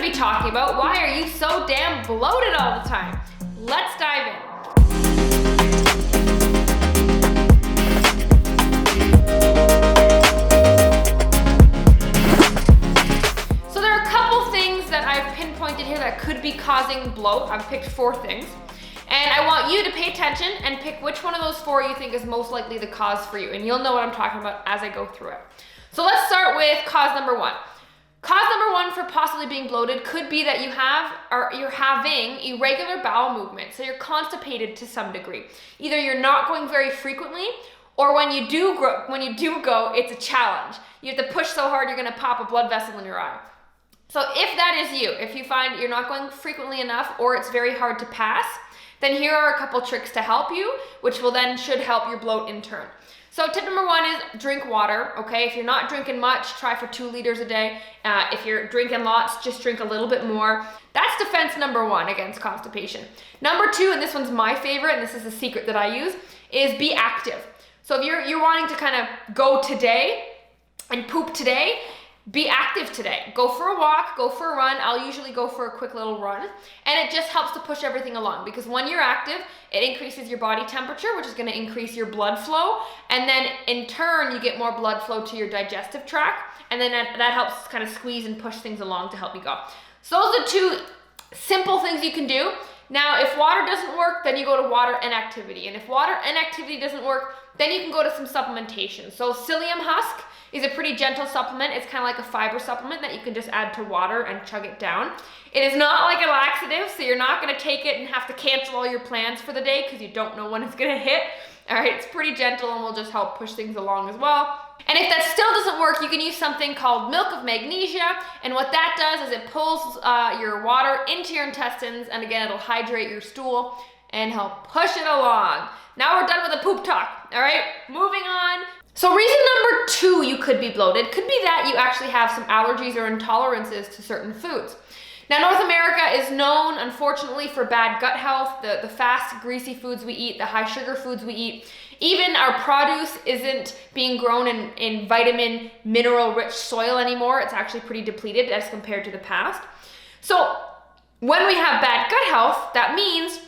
gonna be talking about why are you so damn bloated all the time. Let's dive in. So there are a couple things that I've pinpointed here that could be causing bloat. I've picked 4 things. And I want you to pay attention and pick which one of those 4 you think is most likely the cause for you. And you'll know what I'm talking about as I go through it. So let's start with cause number 1. Cause number 1 for possibly being bloated could be that you're having irregular bowel movement. So you're constipated to some degree. Either you're not going very frequently, or when you do go, it's a challenge. You have to push so hard you're gonna pop a blood vessel in your eye. So if that is you, if you find you're not going frequently enough or it's very hard to pass, then here are a couple tricks to help you, which should help your bloat in turn. So tip number 1 is drink water, okay? If you're not drinking much, try for 2 liters a day. If you're drinking lots, just drink a little bit more. That's defense number 1 against constipation. Number 2, and this one's my favorite, and this is the secret that I use, is be active. So if you're wanting to kind of go today and poop today, be active today. Go for a walk, go for a run. I'll usually go for a quick little run. And it just helps to push everything along because when you're active, it increases your body temperature, which is going to increase your blood flow. And then in turn, you get more blood flow to your digestive tract. And then that helps kind of squeeze and push things along to help you go. So those are 2 simple things you can do. Now, if water doesn't work, then you go to water and activity. And if water and activity doesn't work, then you can go to some supplementation. So psyllium husk is a pretty gentle supplement. It's kind of like a fiber supplement that you can just add to water and chug it down. It is not like a laxative, so you're not gonna take it and have to cancel all your plans for the day because you don't know when it's gonna hit. All right, it's pretty gentle and will just help push things along as well. And if that still doesn't work, you can use something called milk of magnesia. And what that does is it pulls your water into your intestines, and again, it'll hydrate your stool and help push it along. Now we're done with the poop talk, all right? Moving on. So reason number 2 you could be bloated could be that you actually have some allergies or intolerances to certain foods. Now, North America is known, unfortunately, for bad gut health, the fast, greasy foods we eat, the high sugar foods we eat. Even our produce isn't being grown in vitamin, mineral-rich soil anymore. It's actually pretty depleted as compared to the past. So when we have bad gut health, that means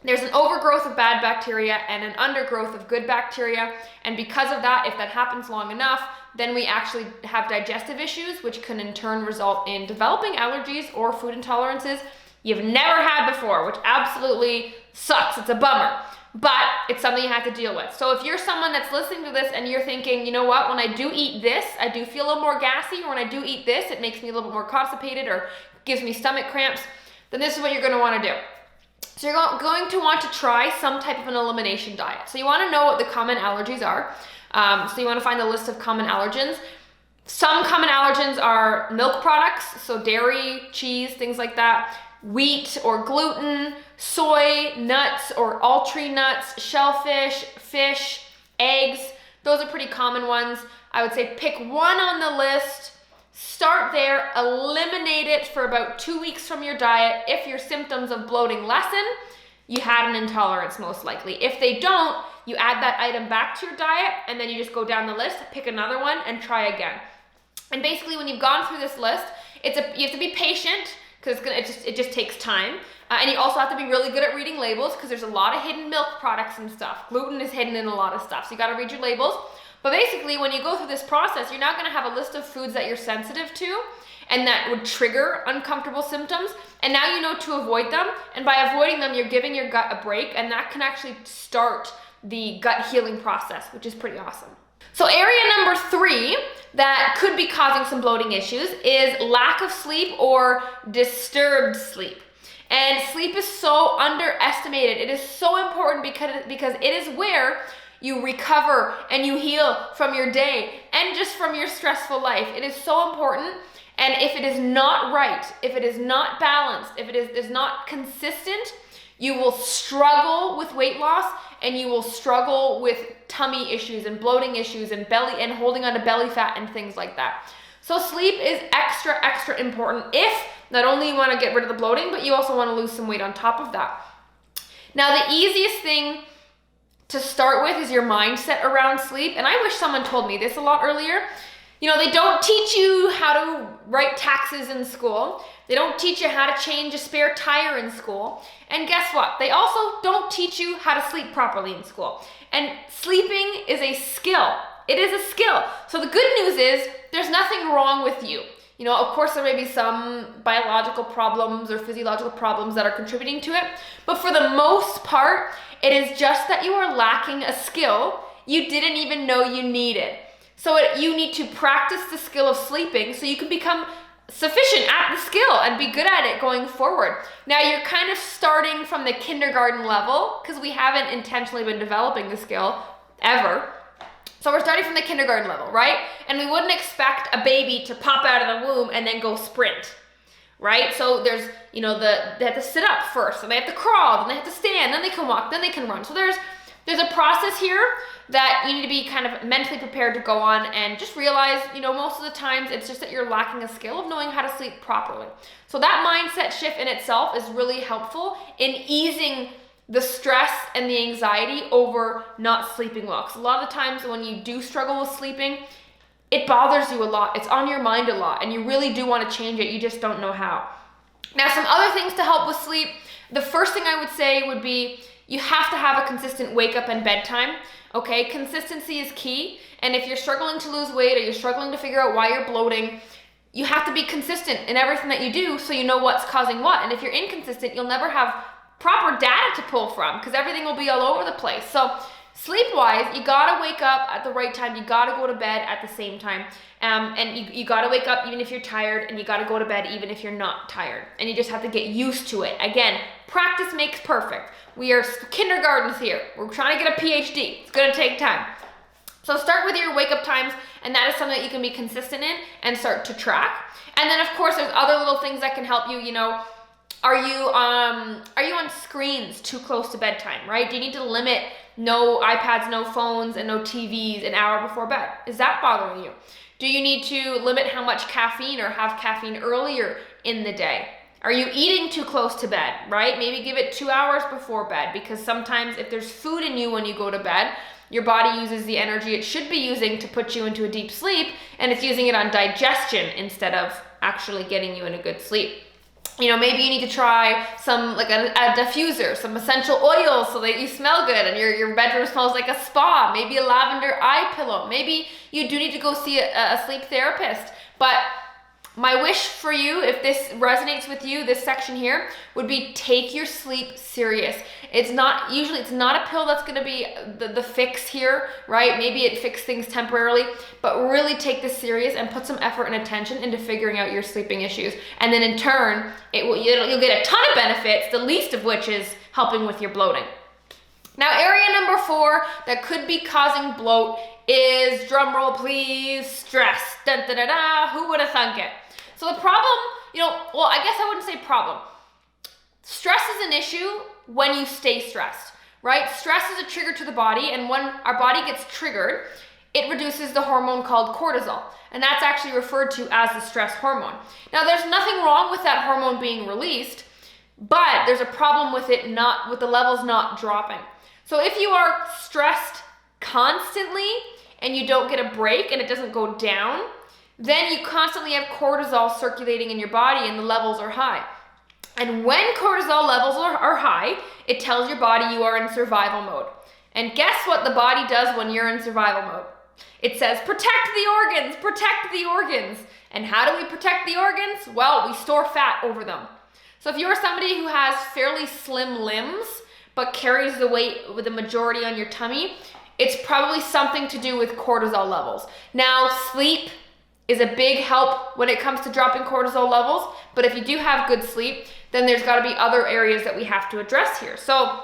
there's an overgrowth of bad bacteria and an undergrowth of good bacteria. And because of that, if that happens long enough, then we actually have digestive issues, which can in turn result in developing allergies or food intolerances you've never had before, which absolutely sucks. It's a bummer, but it's something you have to deal with. So if you're someone that's listening to this and you're thinking, you know what, when I do eat this, I do feel a little more gassy, or when I do eat this, it makes me a little bit more constipated or gives me stomach cramps, then this is what you're gonna wanna do. So you're going to want to try some type of an elimination diet. So you want to know what the common allergies are. So you want to find a list of common allergens. Some common allergens are milk products, so dairy, cheese, things like that, wheat or gluten, soy, nuts or all tree nuts, shellfish, fish, eggs. Those are pretty common ones. I would say pick one on the list. Start there, eliminate it for about 2 weeks from your diet. If your symptoms of bloating lessen, you had an intolerance most likely. If they don't, you add that item back to your diet and then you just go down the list, pick another one and try again. And basically when you've gone through this list, you have to be patient because it just takes time. And you also have to be really good at reading labels because there's a lot of hidden milk products and stuff. Gluten is hidden in a lot of stuff, so you gotta read your labels. But basically, when you go through this process, you're not gonna have a list of foods that you're sensitive to and that would trigger uncomfortable symptoms. And now you know to avoid them. And by avoiding them, you're giving your gut a break, and that can actually start the gut healing process, which is pretty awesome. So area number 3 that could be causing some bloating issues is lack of sleep or disturbed sleep. And sleep is so underestimated. It is so important because it is where you recover and you heal from your day and just from your stressful life. It is so important. And if it is not right, if it is not balanced, if it is not consistent, you will struggle with weight loss and you will struggle with tummy issues and bloating issues and belly and holding on to belly fat and things like that. So sleep is extra important if not only you want to get rid of the bloating, but you also want to lose some weight on top of that. Now, the easiest thing to start with is your mindset around sleep. And I wish someone told me this a lot earlier. They don't teach you how to write taxes in school. They don't teach you how to change a spare tire in school. And guess what? They also don't teach you how to sleep properly in school. And sleeping is a skill. It is a skill. So the good news is there's nothing wrong with you. Of course there may be some biological problems or physiological problems that are contributing to it, but for the most part, it is just that you are lacking a skill you didn't even know you needed. So you need to practice the skill of sleeping so you can become sufficient at the skill and be good at it going forward. Now you're kind of starting from the kindergarten level because we haven't intentionally been developing the skill ever. So we're starting from the kindergarten level, right? And we wouldn't expect a baby to pop out of the womb and then go sprint, right? So there's, they have to sit up first, and they have to crawl, then they have to stand, then they can walk, then they can run. So there's a process here that you need to be kind of mentally prepared to go on, and just realize, most of the times it's just that you're lacking a skill of knowing how to sleep properly. So that mindset shift in itself is really helpful in easing the stress and the anxiety over not sleeping well. Because a lot of the times when you do struggle with sleeping, it bothers you a lot. It's on your mind a lot, and you really do want to change it. You just don't know how. Now, some other things to help with sleep. The first thing I would say would be you have to have a consistent wake up and bedtime. Okay, consistency is key. And if you're struggling to lose weight or you're struggling to figure out why you're bloating, you have to be consistent in everything that you do so you know what's causing what. And if you're inconsistent, you'll never have proper data to pull from because everything will be all over the place. So sleep-wise, you gotta wake up at the right time. You gotta go to bed at the same time. And you gotta wake up even if you're tired, and you gotta go to bed even if you're not tired. And you just have to get used to it. Again, practice makes perfect. We are kindergartens here. We're trying to get a PhD. It's gonna take time. So start with your wake-up times, and that is something that you can be consistent in and start to track. And then of course there's other little things that can help you, Are you on screens too close to bedtime, right? Do you need to limit no iPads, no phones, and no TVs an hour before bed? Is that bothering you? Do you need to limit how much caffeine or have caffeine earlier in the day? Are you eating too close to bed, right? Maybe give it 2 hours before bed, because sometimes if there's food in you when you go to bed, your body uses the energy it should be using to put you into a deep sleep, and it's using it on digestion instead of actually getting you in a good sleep. Maybe you need to try some, like a diffuser, some essential oils so that you smell good and your bedroom smells like a spa. Maybe a lavender eye pillow. Maybe you do need to go see a sleep therapist. But my wish for you, if this resonates with you, this section here, would be take your sleep serious. It's not a pill that's gonna be the fix here, right? Maybe it fixes things temporarily, but really take this serious and put some effort and attention into figuring out your sleeping issues. And then in turn, you'll get a ton of benefits, the least of which is helping with your bloating. Now, area number 4 that could be causing bloat is, drum roll please, stress. Dun, dun, dun, dun. Who would have thunk it? So the problem, I guess I wouldn't say problem. Stress is an issue when you stay stressed, right? Stress is a trigger to the body, and when our body gets triggered, it reduces the hormone called cortisol, and that's actually referred to as the stress hormone. Now, there's nothing wrong with that hormone being released, but there's a problem with with the levels not dropping. So if you are stressed constantly and you don't get a break and it doesn't go down, then you constantly have cortisol circulating in your body and the levels are high. And when cortisol levels are high, it tells your body you are in survival mode. And guess what the body does when you're in survival mode? It says, protect the organs, protect the organs. And how do we protect the organs? Well, we store fat over them. So if you're somebody who has fairly slim limbs, but carries the weight with the majority on your tummy, it's probably something to do with cortisol levels. Now, sleep is a big help when it comes to dropping cortisol levels, but if you do have good sleep, then there's got to be other areas that we have to address here. So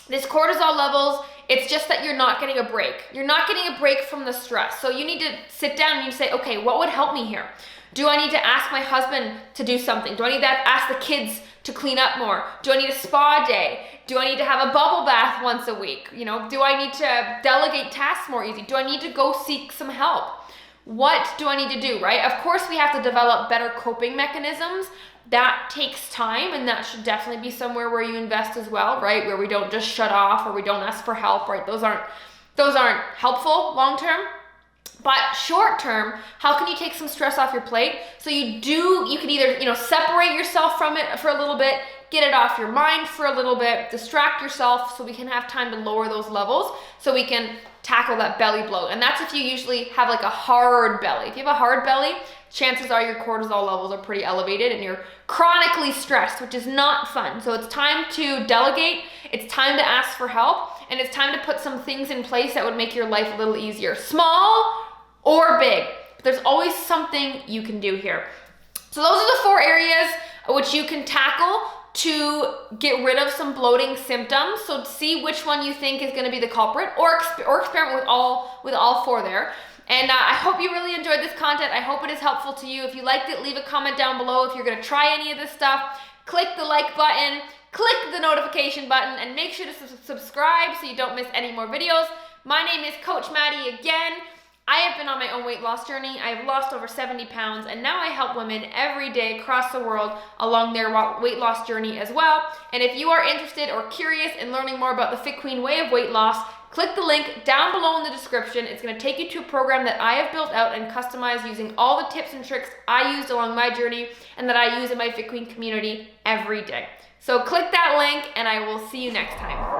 this cortisol levels, it's just that you're not getting a break. You're not getting a break from the stress. So you need to sit down and you say, okay, what would help me here? Do I need to ask my husband to do something? Do I need to ask the kids to clean up more? Do I need a spa day? Do I need to have a bubble bath once a week? Do I need to delegate tasks more easy? Do I need to go seek some help? What do I need to do, right? Of course, we have to develop better coping mechanisms. That takes time, and that should definitely be somewhere where you invest as well, right? Where we don't just shut off or we don't ask for help, right? Those aren't helpful long term. But short term, how can you take some stress off your plate? So you can either, separate yourself from it for a little bit, get it off your mind for a little bit, distract yourself so we can have time to lower those levels so we can tackle that belly bloat. And that's if you usually have like a hard belly. If you have a hard belly, chances are your cortisol levels are pretty elevated and you're chronically stressed, which is not fun. So it's time to delegate, it's time to ask for help, and it's time to put some things in place that would make your life a little easier. Small or big, but there's always something you can do here. So those are the 4 areas which you can tackle to get rid of some bloating symptoms. So see which one you think is gonna be the culprit, or experiment with all 4 there. And I hope you really enjoyed this content. I hope it is helpful to you. If you liked it, leave a comment down below. If you're gonna try any of this stuff, click the like button, click the notification button, and make sure to subscribe so you don't miss any more videos. My name is Coach Maddie again. I have been on my own weight loss journey. I have lost over 70 pounds, and now I help women every day across the world along their weight loss journey as well. And if you are interested or curious in learning more about the Fit Queen way of weight loss, click the link down below in the description. It's going to take you to a program that I have built out and customized using all the tips and tricks I used along my journey and that I use in my Fit Queen community every day. So click that link, and I will see you next time.